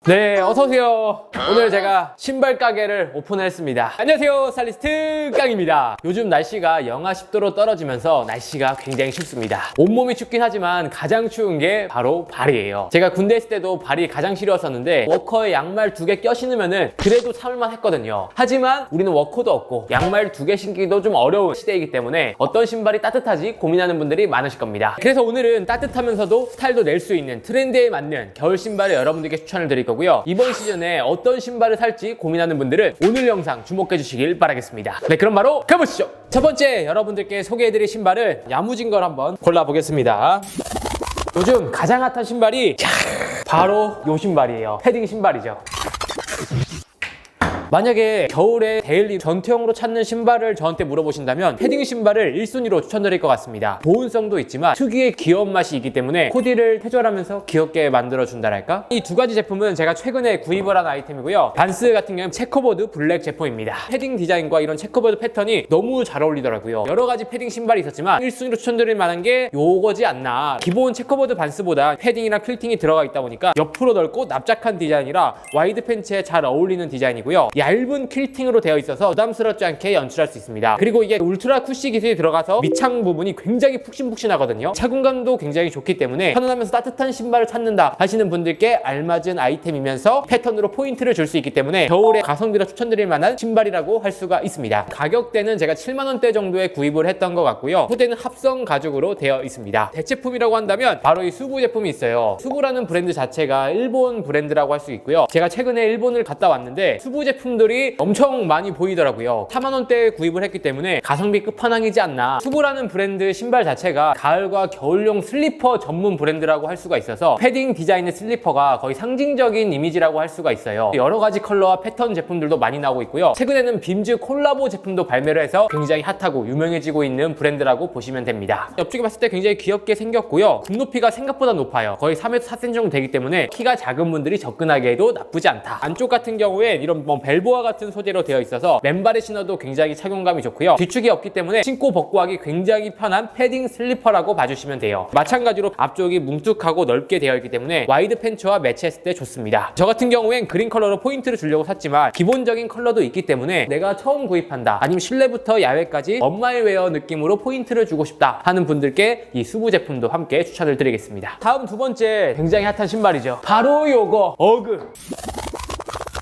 네, 어서오세요. 오늘 제가 신발 가게를 오픈했습니다. 안녕하세요, 스타일리스트 깡입니다. 요즘 날씨가 영하 10도로 떨어지면서 날씨가 굉장히 춥습니다. 온몸이 춥긴 하지만 가장 추운 게 바로 발이에요. 제가 군대 있을 때도 발이 가장 시려웠었는데 워커에 양말 2개 껴 신으면은 그래도 참을만 했거든요. 하지만 우리는 워커도 없고 양말 2개 신기도 좀 어려운 시대이기 때문에 어떤 신발이 따뜻하지 고민하는 분들이 많으실 겁니다. 그래서 오늘은 따뜻하면서도 스타일도 낼 수 있는 트렌드에 맞는 겨울 신발을 여러분들께 추천을 드릴 거고요. 이번 시즌에 어떤 신발을 살지 고민하는 분들은 오늘 영상 주목해 주시길 바라겠습니다. 네, 그럼 바로 가보시죠. 첫 번째 여러분들께 소개해드릴 신발은 야무진 걸 한번 골라보겠습니다. 요즘 가장 핫한 신발이 바로 이 신발이에요. 패딩 신발이죠. 만약에 겨울에 데일리 전투형으로 찾는 신발을 저한테 물어보신다면 패딩 신발을 1순위로 추천드릴 것 같습니다. 보온성도 있지만 특유의 귀여운 맛이 있기 때문에 코디를 캐주얼하면서 귀엽게 만들어준다랄까? 이 두 가지 제품은 제가 최근에 구입을 한 아이템이고요. 반스 같은 경우는 체커보드 블랙 제품입니다. 패딩 디자인과 이런 체커보드 패턴이 너무 잘 어울리더라고요. 여러 가지 패딩 신발이 있었지만 1순위로 추천드릴 만한 게 요거지 않나. 기본 체커보드 반스보다 패딩이랑 퀼팅이 들어가 있다 보니까 옆으로 넓고 납작한 디자인이라 와이드 팬츠에 잘 어울리는 디자인이고요. 얇은 퀼팅으로 되어 있어서 부담스럽지 않게 연출할 수 있습니다. 그리고 이게 울트라 쿠시 기술이 들어가서 밑창 부분이 굉장히 푹신푹신하거든요. 착용감도 굉장히 좋기 때문에 편안하면서 따뜻한 신발을 찾는다 하시는 분들께 알맞은 아이템이면서 패턴으로 포인트를 줄 수 있기 때문에 겨울에 가성비로 추천드릴 만한 신발이라고 할 수가 있습니다. 가격대는 제가 7만원대 정도에 구입을 했던 것 같고요. 소재는 합성 가죽으로 되어 있습니다. 대체품이라고 한다면 바로 이 수부 제품이 있어요. 수부라는 브랜드 자체가 일본 브랜드라고 할 수 있고요. 제가 최근에 일본을 갔다 왔는데 수부 제품들이 엄청 많이 보이더라고요. 4만원대에 구입을 했기 때문에 가성비 끝판왕이지 않나. 수부라는 브랜드 신발 자체가 가을과 겨울용 슬리퍼 전문 브랜드라고 할 수가 있어서 패딩 디자인의 슬리퍼가 거의 상징적인 이미지라고 할 수가 있어요. 여러 가지 컬러와 패턴 제품들도 많이 나오고 있고요. 최근에는 빔즈 콜라보 제품도 발매를 해서 굉장히 핫하고 유명해지고 있는 브랜드라고 보시면 됩니다. 옆쪽에 봤을 때 굉장히 귀엽게 생겼고요. 굽 높이가 생각보다 높아요. 거의 3m 4cm 정도 되기 때문에 키가 작은 분들이 접근하기에도 나쁘지 않다. 안쪽 같은 경우엔 이런 벨보아 같은 소재로 되어 있어서 맨발에 신어도 굉장히 착용감이 좋고요. 뒤축이 없기 때문에 신고 벗고 하기 굉장히 편한 패딩 슬리퍼라고 봐주시면 돼요. 마찬가지로 앞쪽이 뭉툭하고 넓게 되어 있기 때문에 와이드 팬츠와 매치했을 때 좋습니다. 저 같은 경우엔 그린 컬러로 포인트를 주려고 샀지만 기본적인 컬러도 있기 때문에 내가 처음 구입한다 아니면 실내부터 야외까지 언마이웨어 느낌으로 포인트를 주고 싶다 하는 분들께 이 수부 제품도 함께 추천을 드리겠습니다. 다음 두 번째 굉장히 핫한 신발이죠. 바로 요거 어그.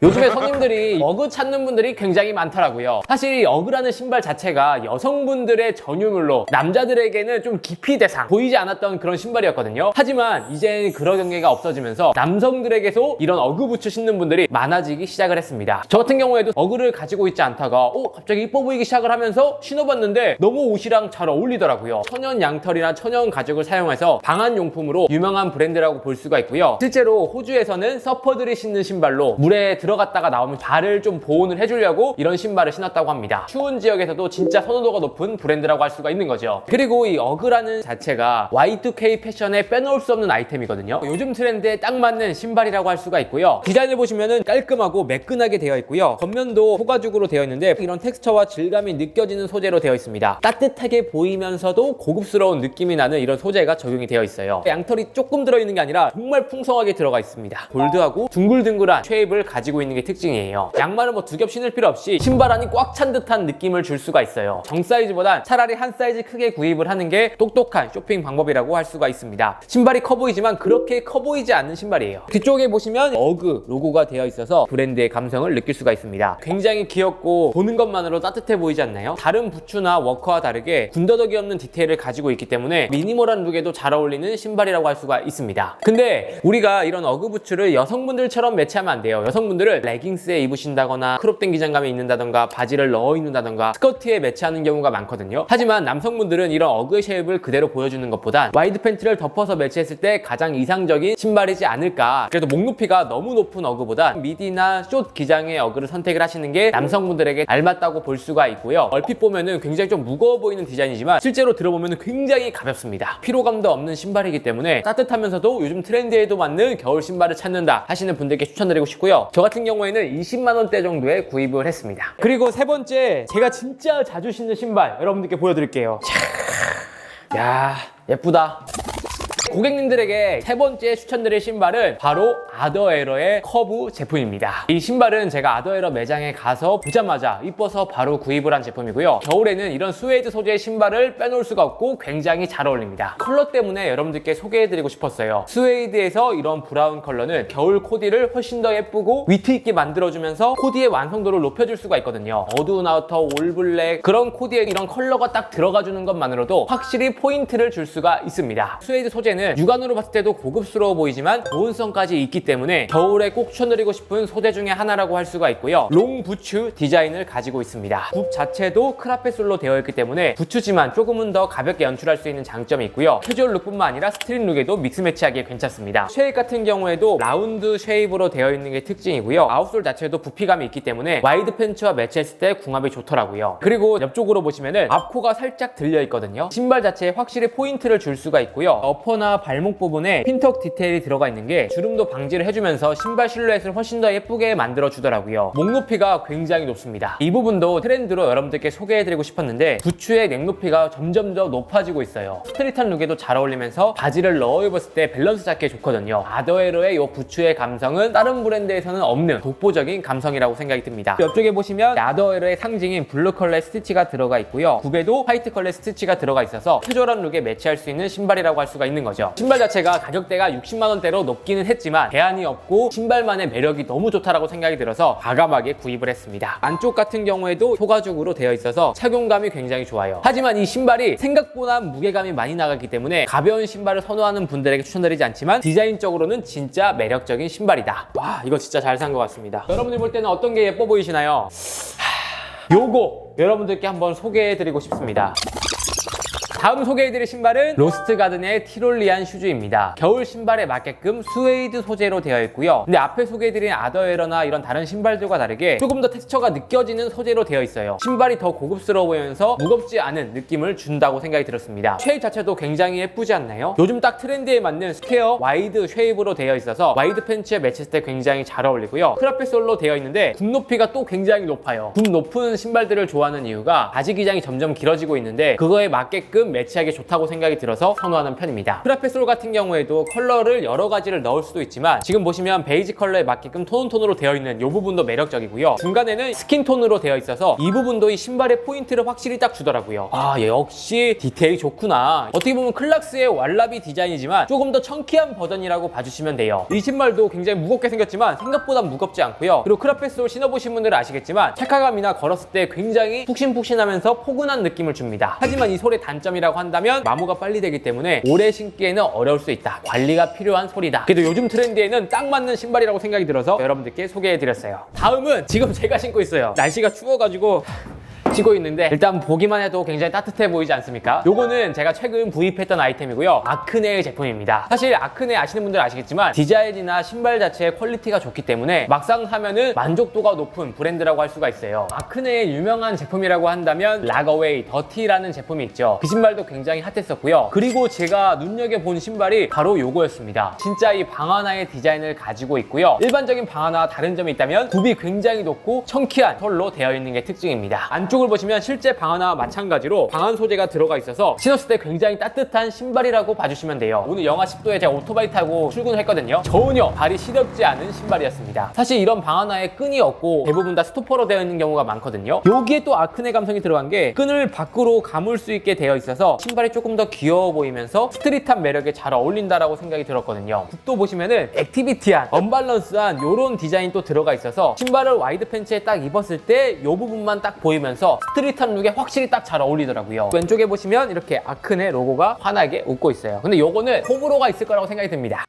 요즘에 손님들이 어그 찾는 분들이 굉장히 많더라고요. 사실 이 어그라는 신발 자체가 여성분들의 전유물로 남자들에게는 좀 기피 대상, 보이지 않았던 그런 신발이었거든요. 하지만 이제 그런 경계가 없어지면서 남성들에게도 이런 어그 부츠 신는 분들이 많아지기 시작을 했습니다. 저 같은 경우에도 어그를 가지고 있지 않다가 갑자기 이뻐 보이기 시작을 하면서 신어봤는데 너무 옷이랑 잘 어울리더라고요. 천연 양털이나 천연 가죽을 사용해서 방한용품으로 유명한 브랜드라고 볼 수가 있고요. 실제로 호주에서는 서퍼들이 신는 신발로 물에 들어갔다가 나오면 발을 좀 보온을 해주려고 이런 신발을 신었다고 합니다. 추운 지역에서도 진짜 선호도가 높은 브랜드라고 할 수가 있는 거죠. 그리고 이 어그라는 자체가 Y2K 패션에 빼놓을 수 없는 아이템이거든요. 요즘 트렌드에 딱 맞는 신발이라고 할 수가 있고요. 디자인을 보시면은 깔끔하고 매끈하게 되어 있고요. 겉면도 소가죽으로 되어 있는데 이런 텍스처와 질감이 느껴지는 소재로 되어 있습니다. 따뜻하게 보이면서도 고급스러운 느낌이 나는 이런 소재가 적용이 되어 있어요. 양털이 조금 들어있는 게 아니라 정말 풍성하게 들어가 있습니다. 골드하고 둥글둥글한 쉐입을 가지고 있는 게 특징이에요. 양말을 뭐 2겹 신을 필요 없이 신발 안이 꽉 찬 듯한 느낌을 줄 수가 있어요. 정 사이즈보단 차라리 한 사이즈 크게 구입을 하는 게 똑똑한 쇼핑 방법이라고 할 수가 있습니다. 신발이 커 보이지만 그렇게 커 보이지 않는 신발이에요. 뒤쪽에 보시면 어그 로고가 되어 있어서 브랜드의 감성을 느낄 수가 있습니다. 굉장히 귀엽고 보는 것만으로 따뜻해 보이지 않나요? 다른 부츠나 워커와 다르게 군더더기 없는 디테일을 가지고 있기 때문에 미니멀한 룩에도 잘 어울리는 신발이라고 할 수가 있습니다. 근데 우리가 이런 어그 부츠를 여성분들처럼 매치하면 안 돼요. 여성분들은 레깅스에 입으신다거나 크롭된 기장감에 입는다던가 바지를 넣어 입는다던가 스커트에 매치하는 경우가 많거든요. 하지만 남성분들은 이런 어그의 쉐입을 그대로 보여주는 것보단 와이드 팬츠를 덮어서 매치했을 때 가장 이상적인 신발이지 않을까. 그래도 목 높이가 너무 높은 어그보다 미디나 숏 기장의 어그를 선택을 하시는 게 남성분들에게 알맞다고 볼 수가 있고요. 얼핏 보면은 굉장히 좀 무거워 보이는 디자인이지만 실제로 들어보면 굉장히 가볍습니다. 피로감도 없는 신발이기 때문에 따뜻하면서도 요즘 트렌드에도 맞는 겨울 신발을 찾는다 하시는 분들께 추천드리고 싶고요. 저 같은 경우에는 20만원대 정도에 구입을 했습니다. 그리고 세 번째, 제가 진짜 자주 신는 신발 여러분들께 보여드릴게요. 야, 예쁘다. 고객님들에게 세 번째 추천드릴 신발은 바로 아더에러의 커브 제품입니다. 이 신발은 제가 아더에러 매장에 가서 보자마자 이뻐서 바로 구입을 한 제품이고요. 겨울에는 이런 스웨이드 소재의 신발을 빼놓을 수가 없고 굉장히 잘 어울립니다. 컬러 때문에 여러분들께 소개해드리고 싶었어요. 스웨이드에서 이런 브라운 컬러는 겨울 코디를 훨씬 더 예쁘고 위트 있게 만들어주면서 코디의 완성도를 높여줄 수가 있거든요. 어두운 아우터, 올블랙 그런 코디에 이런 컬러가 딱 들어가주는 것만으로도 확실히 포인트를 줄 수가 있습니다. 스웨이드 소재는 육안으로 봤을 때도 고급스러워 보이지만 보온성까지 있기 때문에 겨울에 꼭 추천드리고 싶은 소재 중에 하나라고 할 수가 있고요. 롱 부츠 디자인을 가지고 있습니다. 굽 자체도 크라페솔로 되어 있기 때문에 부츠지만 조금은 더 가볍게 연출할 수 있는 장점이 있고요. 캐주얼 룩뿐만 아니라 스트릿 룩에도 믹스 매치하기에 괜찮습니다. 쉐입 같은 경우에도 라운드 쉐입으로 되어 있는 게 특징이고요. 아웃솔 자체도 부피감이 있기 때문에 와이드 팬츠와 매치했을 때 궁합이 좋더라고요. 그리고 옆쪽으로 보시면은 앞코가 살짝 들려 있거든요. 신발 자체에 확실히 포인트를 줄 수가 있고요. 어퍼나 발목 부분에 핀턱 디테일이 들어가 있는 게 주름도 방지를 해주면서 신발 실루엣을 훨씬 더 예쁘게 만들어 주더라고요. 목 높이가 굉장히 높습니다. 이 부분도 트렌드로 여러분들께 소개해드리고 싶었는데 부츠의 넥 높이가 점점 더 높아지고 있어요. 스트릿한 룩에도 잘 어울리면서 바지를 넣어 입었을 때 밸런스 잡기에 좋거든요. 아더에러의 이 부츠의 감성은 다른 브랜드에서는 없는 독보적인 감성이라고 생각이 듭니다. 옆쪽에 보시면 아더에러의 상징인 블루 컬러의 스티치가 들어가 있고요. 굽에도 화이트 컬러의 스티치가 들어가 있어서 캐주얼한 룩에 매치할 수 있는 신발이라고 할 수가 있는 거죠. 신발 자체가 가격대가 60만 원대로 높기는 했지만 대안이 없고 신발만의 매력이 너무 좋다라고 생각이 들어서 과감하게 구입을 했습니다. 안쪽 같은 경우에도 소가죽으로 되어 있어서 착용감이 굉장히 좋아요. 하지만 이 신발이 생각보다 무게감이 많이 나가기 때문에 가벼운 신발을 선호하는 분들에게 추천드리지 않지만 디자인적으로는 진짜 매력적인 신발이다. 와, 이거 진짜 잘 산 것 같습니다. 여러분들 볼 때는 어떤 게 예뻐 보이시나요? 요거 여러분들께 한번 소개해드리고 싶습니다. 다음 소개해드릴 신발은 로스트 가든의 티롤리안 슈즈입니다. 겨울 신발에 맞게끔 스웨이드 소재로 되어 있고요. 근데 앞에 소개해드린 아더에러나 이런 다른 신발들과 다르게 조금 더 텍스처가 느껴지는 소재로 되어 있어요. 신발이 더 고급스러워 보이면서 무겁지 않은 느낌을 준다고 생각이 들었습니다. 쉐입 자체도 굉장히 예쁘지 않나요? 요즘 딱 트렌드에 맞는 스퀘어 와이드 쉐입으로 되어 있어서 와이드 팬츠에 매치했을 때 굉장히 잘 어울리고요. 크라페솔로 되어 있는데 굽 높이가 또 굉장히 높아요. 굽 높은 신발들을 좋아하는 이유가 바지 기장이 점점 길어지고 있는데 그거에 맞게끔 매치하기 좋다고 생각이 들어서 선호하는 편입니다. 크라페솔 같은 경우에도 컬러를 여러 가지를 넣을 수도 있지만 지금 보시면 베이지 컬러에 맞게끔 톤으로 되어 있는 이 부분도 매력적이고요. 중간에는 스킨톤으로 되어 있어서 이 부분도 이 신발의 포인트를 확실히 딱 주더라고요. 아, 역시 디테일이 좋구나. 어떻게 보면 클락스의 왈라비 디자인이지만 조금 더 청키한 버전이라고 봐주시면 돼요. 이 신발도 굉장히 무겁게 생겼지만 생각보다 무겁지 않고요. 그리고 크라페솔 신어보신 분들은 아시겠지만 착화감이나 걸었을 때 굉장히 푹신푹신하면서 포근한 느낌을 줍니다. 하지만 이 솔의 단점이라고 한다면 마모가 빨리 되기 때문에 오래 신기에는 어려울 수 있다. 관리가 필요한 솔이다. 그래도 요즘 트렌드에는 딱 맞는 신발이라고 생각이 들어서 여러분들께 소개해드렸어요. 다음은 지금 제가 신고 있어요. 날씨가 추워가지고 신고 있는데 일단 보기만 해도 굉장히 따뜻해 보이지 않습니까? 요거는 제가 최근 구입했던 아이템이고요. 아크네의 제품입니다. 사실 아크네 아시는 분들 아시겠지만 디자인이나 신발 자체의 퀄리티가 좋기 때문에 막상 사면은 만족도가 높은 브랜드라고 할 수가 있어요. 아크네의 유명한 제품이라고 한다면 락어웨이 더티라는 제품이 있죠. 그 신발도 굉장히 핫했었고요. 그리고 제가 눈여겨본 신발이 바로 요거였습니다. 진짜 이 방하나의 디자인을 가지고 있고요. 일반적인 방하나와 다른 점이 있다면 굽이 굉장히 높고 청키한 털로 되어 있는 게 특징입니다. 안쪽을 보시면 실제 방하나와 마찬가지로 방한 소재가 들어가 있어서 신었을 때 굉장히 따뜻한 신발이라고 봐주시면 돼요. 오늘 영하 10도에 제가 오토바이 타고 출근했거든요. 전혀 발이 시렵지 않은 신발이었습니다. 사실 이런 방하나에 끈이 없고 대부분 다 스토퍼로 되어 있는 경우가 많거든요. 여기에 또 아크네 감성이 들어간 게 끈을 밖으로 감을 수 있게 되어 있어서 신발이 조금 더 귀여워 보이면서 스트릿한 매력에 잘 어울린다라고 생각이 들었거든요. 굽도 보시면은 액티비티한, 언밸런스한 이런 디자인 또 들어가 있어서 신발을 와이드 팬츠에 딱 입었을 때 이 부분만 딱 보이면서 스트릿한 룩에 확실히 딱 잘 어울리더라고요. 왼쪽에 보시면 이렇게 아크네 로고가 환하게 웃고 있어요. 근데 요거는 호불호가 있을 거라고 생각이 듭니다.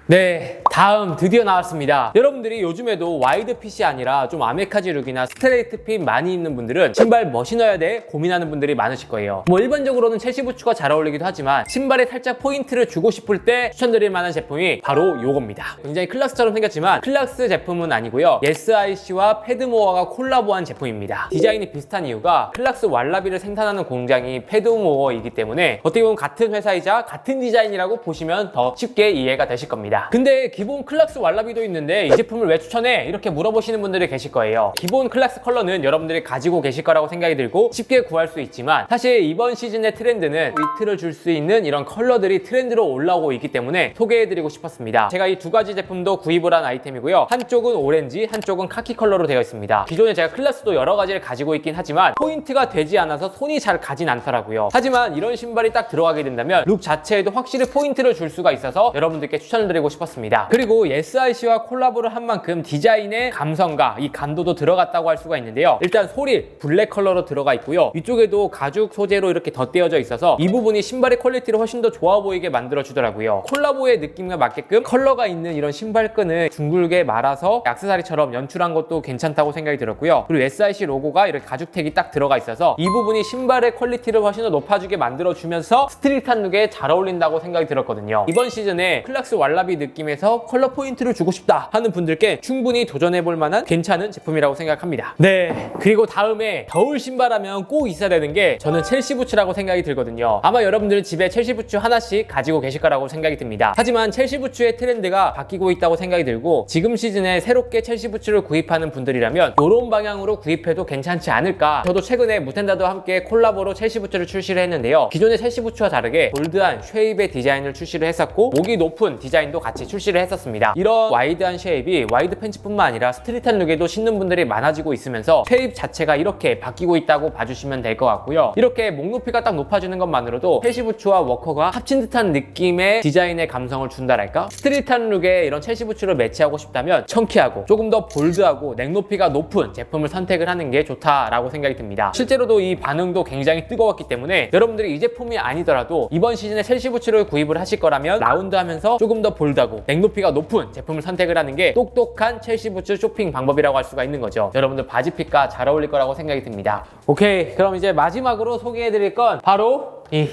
네, 다음 드디어 나왔습니다. 여러분들이 요즘에도 와이드 핏이 아니라 좀 아메카지 룩이나 스트레이트 핏 많이 입는 분들은 신발 뭐 신어야 돼? 고민하는 분들이 많으실 거예요. 뭐 일반적으로는 첼시 부츠가 잘 어울리기도 하지만 신발에 살짝 포인트를 주고 싶을 때 추천드릴 만한 제품이 바로 요겁니다. 굉장히 클락스처럼 생겼지만 클락스 제품은 아니고요. SIC와 패드모어가 콜라보한 제품입니다. 디자인이 비슷한 이유가 클락스 왈라비를 생산하는 공장이 패드모어이기 때문에 어떻게 보면 같은 회사이자 같은 디자인이라고 보시면 더 쉽게 이해가 되실 겁니다. 근데 기본 클락스 왈라비도 있는데 이 제품을 왜 추천해? 이렇게 물어보시는 분들이 계실 거예요. 기본 클락스 컬러는 여러분들이 가지고 계실 거라고 생각이 들고 쉽게 구할 수 있지만 사실 이번 시즌의 트렌드는 위트를 줄 수 있는 이런 컬러들이 트렌드로 올라오고 있기 때문에 소개해드리고 싶었습니다. 제가 이 두 가지 제품도 구입을 한 아이템이고요. 한쪽은 오렌지, 한쪽은 카키 컬러로 되어 있습니다. 기존에 제가 클락스도 여러 가지를 가지고 있긴 하지만 포인트가 되지 않아서 손이 잘 가진 않더라고요. 하지만 이런 신발이 딱 들어가게 된다면 룩 자체에도 확실히 포인트를 줄 수가 있어서 여러분들께 추천을 드리고 싶었습니다. 그리고 SIC와 콜라보를 한 만큼 디자인의 감성과 이 감도도 들어갔다고 할 수가 있는데요. 일단 소리 블랙 컬러로 들어가 있고요. 위쪽에도 가죽 소재로 이렇게 덧대어져 있어서 이 부분이 신발의 퀄리티를 훨씬 더 좋아 보이게 만들어 주더라고요. 콜라보의 느낌과 맞게끔 컬러가 있는 이런 신발끈을 둥글게 말아서 액세서리처럼 연출한 것도 괜찮다고 생각이 들었고요. 그리고 SIC 로고가 이렇게 가죽 택이 딱 들어가 있어서 이 부분이 신발의 퀄리티를 훨씬 더 높아주게 만들어 주면서 스트릿한 룩에 잘 어울린다고 생각이 들었거든요. 이번 시즌에 클락스 왈라비 느낌에서 컬러 포인트를 주고 싶다 하는 분들께 충분히 도전해볼 만한 괜찮은 제품이라고 생각합니다. 네, 그리고 다음에 겨울 신발하면 꼭 있어야 되는 게 저는 첼시 부츠라고 생각이 들거든요. 아마 여러분들은 집에 첼시 부츠 하나씩 가지고 계실 거라고 생각이 듭니다. 하지만 첼시 부츠의 트렌드가 바뀌고 있다고 생각이 들고 지금 시즌에 새롭게 첼시 부츠를 구입하는 분들이라면 이런 방향으로 구입해도 괜찮지 않을까. 저도 최근에 무텐다드와 함께 콜라보로 첼시 부츠를 출시를 했는데요. 기존의 첼시 부츠와 다르게 볼드한 쉐입의 디자인을 출시를 했었고 목이 높은 디자인도 같이 출시를 했었습니다. 이런 와이드한 쉐입이 와이드 팬츠뿐만 아니라 스트릿한 룩에도 신는 분들이 많아지고 있으면서 쉐입 자체가 이렇게 바뀌고 있다고 봐주시면 될 것 같고요. 이렇게 목 높이가 딱 높아지는 것만으로도 첼시 부츠와 워커가 합친 듯한 느낌의 디자인의 감성을 준다랄까? 스트릿한 룩에 이런 첼시 부츠를 매치하고 싶다면 청키하고 조금 더 볼드하고 넥 높이가 높은 제품을 선택을 하는 게 좋다라고 생각이 듭니다. 실제로도 이 반응도 굉장히 뜨거웠기 때문에 여러분들이 이 제품이 아니더라도 이번 시즌에 첼시 부츠를 구입을 하실 거라면 라운드 하면서 조금 더 볼드하고 넥 높이가 높은 제품을 선택을 하는 게 똑똑한 첼시 부츠 쇼핑 방법이라고 할 수가 있는 거죠. 여러분들 바지핏과 잘 어울릴 거라고 생각이 듭니다. 오케이, 그럼 이제 마지막으로 소개해드릴 건 바로 이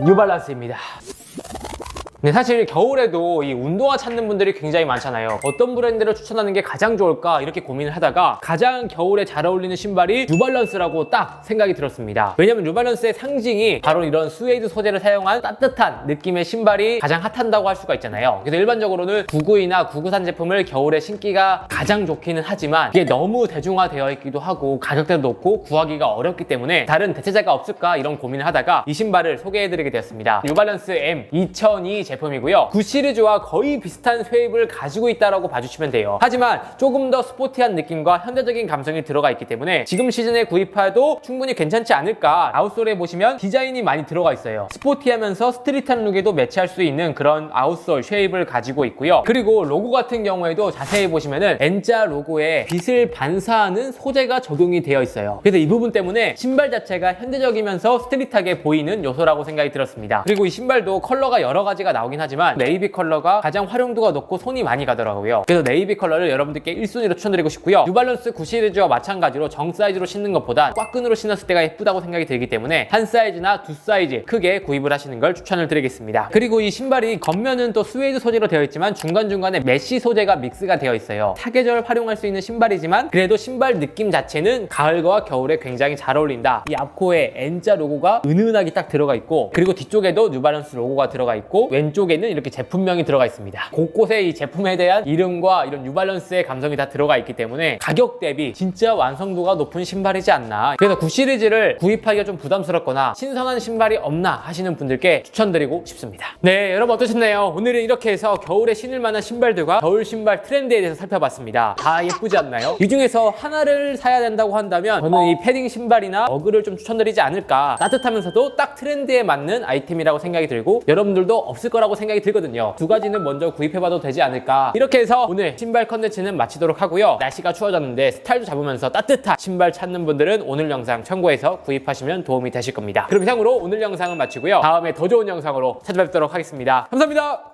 뉴발란스입니다. 근데 사실 겨울에도 이 운동화 찾는 분들이 굉장히 많잖아요. 어떤 브랜드를 추천하는 게 가장 좋을까 이렇게 고민을 하다가 가장 겨울에 잘 어울리는 신발이 뉴발란스라고 딱 생각이 들었습니다. 왜냐면 뉴발란스의 상징이 바로 이런 스웨이드 소재를 사용한 따뜻한 느낌의 신발이 가장 핫한다고 할 수가 있잖아요. 그래서 일반적으로는 99이나 993 제품을 겨울에 신기가 가장 좋기는 하지만 이게 너무 대중화되어 있기도 하고 가격대도 높고 구하기가 어렵기 때문에 다른 대체자가 없을까 이런 고민을 하다가 이 신발을 소개해드리게 되었습니다. 뉴발란스 M 2002 제품이고요. 9 시리즈와 거의 비슷한 쉐입을 가지고 있다라고 봐주시면 돼요. 하지만 조금 더 스포티한 느낌과 현대적인 감성이 들어가 있기 때문에 지금 시즌에 구입해도 충분히 괜찮지 않을까. 아웃솔에 보시면 디자인이 많이 들어가 있어요. 스포티하면서 스트릿한 룩에도 매치할 수 있는 그런 아웃솔 쉐입을 가지고 있고요. 그리고 로고 같은 경우에도 자세히 보시면은 N자 로고에 빛을 반사하는 소재가 적용이 되어 있어요. 그래서 이 부분 때문에 신발 자체가 현대적이면서 스트릿하게 보이는 요소라고 생각이 들었습니다. 그리고 이 신발도 컬러가 여러 가지가 나오긴 하지만 네이비 컬러가 가장 활용도가 높고 손이 많이 가더라고요. 그래서 네이비 컬러를 여러분들께 1순위로 추천드리고 싶고요. 뉴발란스 9 시리즈와 마찬가지로 정 사이즈로 신는 것보다 꽉끈으로 신었을 때가 예쁘다고 생각이 들기 때문에 한 사이즈나 두 사이즈 크게 구입을 하시는 걸 추천을 드리겠습니다. 그리고 이 신발이 겉면은 또 스웨이드 소재로 되어 있지만 중간중간에 메쉬 소재가 믹스가 되어 있어요. 사계절 활용할 수 있는 신발이지만 그래도 신발 느낌 자체는 가을과 겨울에 굉장히 잘 어울린다. 이 앞코에 N자 로고가 은은하게 딱 들어가 있고 그리고 뒤쪽에도 뉴발란스 로고가 들어가 있고 왼쪽에는 이렇게 제품명이 들어가 있습니다. 곳곳에 이 제품에 대한 이름과 이런 뉴발란스의 감성이 다 들어가 있기 때문에 가격 대비 진짜 완성도가 높은 신발이지 않나. 그래서 9 시리즈를 구입하기가 좀 부담스럽거나 신선한 신발이 없나 하시는 분들께 추천드리고 싶습니다. 네, 여러분 어떠셨나요? 오늘은 이렇게 해서 겨울에 신을 만한 신발들과 겨울 신발 트렌드에 대해서 살펴봤습니다. 다 예쁘지 않나요? 이 중에서 하나를 사야 된다고 한다면 저는 이 패딩 신발이나 어그를 좀 추천드리지 않을까. 따뜻하면서도 딱 트렌드에 맞는 아이템이라고 생각이 들고 여러분들도 없을 거라고 생각이 들거든요. 두 가지는 먼저 구입해봐도 되지 않을까. 이렇게 해서 오늘 신발 컨텐츠는 마치도록 하고요. 날씨가 추워졌는데 스타일도 잡으면서 따뜻한 신발 찾는 분들은 오늘 영상 참고해서 구입하시면 도움이 되실 겁니다. 그럼 이상으로 오늘 영상은 마치고요. 다음에 더 좋은 영상으로 찾아뵙도록 하겠습니다. 감사합니다.